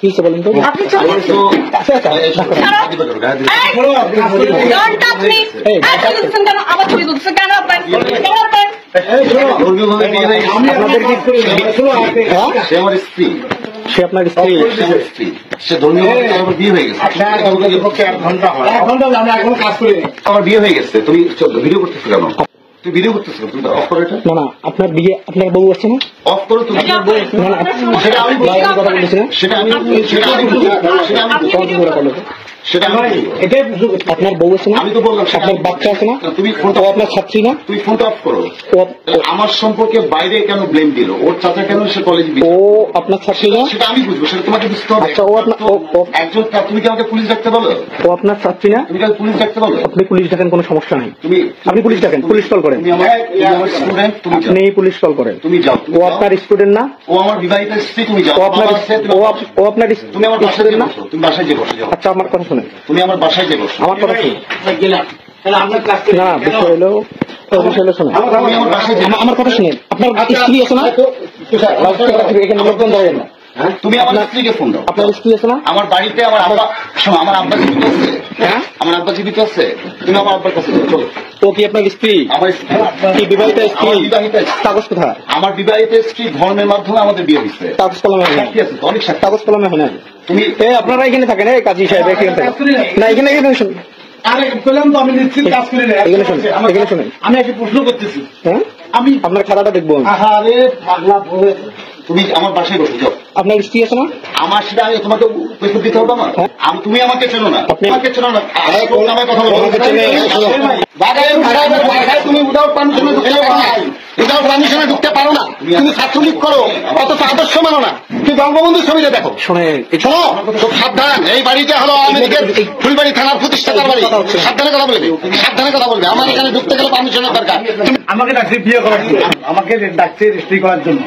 কি হচ্ছে বলেন তো? আপনি চলুন। আবার ছবি তুলছেন কেন? সে আপনার স্ত্রী, সে ধর্মীয় বিয়ে হয়ে গেছে, 1 ঘন্টা হয়, 1 ঘন্টা আমরা এখন কাজ করি, আমার বিয়ে হয়ে গেছে। তুমি ভিডিও করতেছো কেন? তুমি ভিডিও করতেছো, তুমি অফ করো এটা। না না, আপনার বিয়ে, আপনার বউ আছে না? অফ করো তুমি। না না, সেটা আমি কথা বলতেছি না, সেটা আমি এটাই আপনার বউ আছে না? আমি তো বললাম আপনার বাচ্চা আছে না? তুমি ফোনটা, আপনার ছাত্রী না? তুমি ফোনটা অফ করো। আমার সম্পর্কে বাইরে কেন ব্লেম দিল? ওর চাচা কেন সে কলেজ? ও আপনার ছাত্রী না? সেটা আমি বুঝবো, সেটা তোমাকে বুঝতে হবে। আচ্ছা, ও আপনার একজন, তুমি কি আমাকে পুলিশ ডাকতে বলো? ও আপনার ছাত্রী না? তুমি কি পুলিশ ডাকতে বলো? আপনি পুলিশ ডাকেন, কোনো সমস্যা নেই। আপনি পুলিশ ডাকেন, পুলিশ কল করেন। তুমি আমার স্টুডেন্ট, তুমি আপনি পুলিশ কল করেন। তুমি যাও। ও আপনার স্টুডেন্ট না? ও আমার বিবাহিত স্ত্রী, তুমি যাও। ও আপনার তুমি আমার বাসায় যে বসো, তুমি বাসায় যে বসে যাও। আচ্ছা, আমার কথা শুনেন, তুমি আমার বাসায় যে বসো। আমার কথা শুনুন। না, বিষয় হলো শোনেন, আমার কথা শুনেন। আপনার স্ত্রী আছে না? এখানে লোকজন ধরেন না। তুমি আমার স্ত্রীকে ফোন দাও। আপনার স্ত্রী আছে না? আমার বাড়িতে আমার আব্বা, শোনো, আমার আব্বা জীবিত আছে। হ্যাঁ, আমার আব্বা জীবিত আছে। তুমি আমার আব্বার কাছে যাও, চলো। ও কি আপনার স্ত্রী? আমার কি বিবাহিত স্ত্রী? বিবাহিত। কাগজ কোথায়? আমার বিবাহিত স্ত্রী ধর্মের মাধ্যমে আমাদের বিয়ে হয়েছে। কাগজ কলমে হয় না? অনেক সাক্ষী। কাগজ কলমে হয় না? তুমি আপনারা এখানে থাকেন, এই কাজী সাহেব এখানে থাকেন না? এখানে শুনুন। আরে বললাম তো আমি নিশ্চিত কাজ করি না। এখানে শুনুন, এখানে শুনুন। আমি একটা প্রশ্ন করতেছি। হ্যাঁ, আমি আপনার খাতাটা দেখবো। আরে পাগলা বলে, তুমি আমার বাসায় বসে যাও। আপনার স্ত্রী আছে না? আমার সেটা আমি তোমাকে উত্তর দিতে হবে না। তুমি আমাকে চেনো না, আমাকে চেনো না। আমার কথা বলো। তুমি উইদাউট পারমিশনে ঢুকতে পারো না, উইদাউট পারমিশনে ঢুকতে পারো না। তুমি ছাত্রলীগ করো, অথচ আদর্শ মানো না। তুমি বঙ্গবন্ধুর ছবিটা দেখো। শোনো, খুব সাবধান। এই বাড়িটা হলো আওয়ামী লীগের ফুলবাড়ি থানার প্রতিষ্ঠাতার বাড়ি। সাবধানে কথা বলবে, সাবধানে কথা বলবে। আমার এখানে ঢুকতে গেলে পারমিশনের দরকার। আমাকে ডাকছে বিয়ে করার জন্য, আমাকে ডাকছে রেজিস্ট্রি করার জন্য।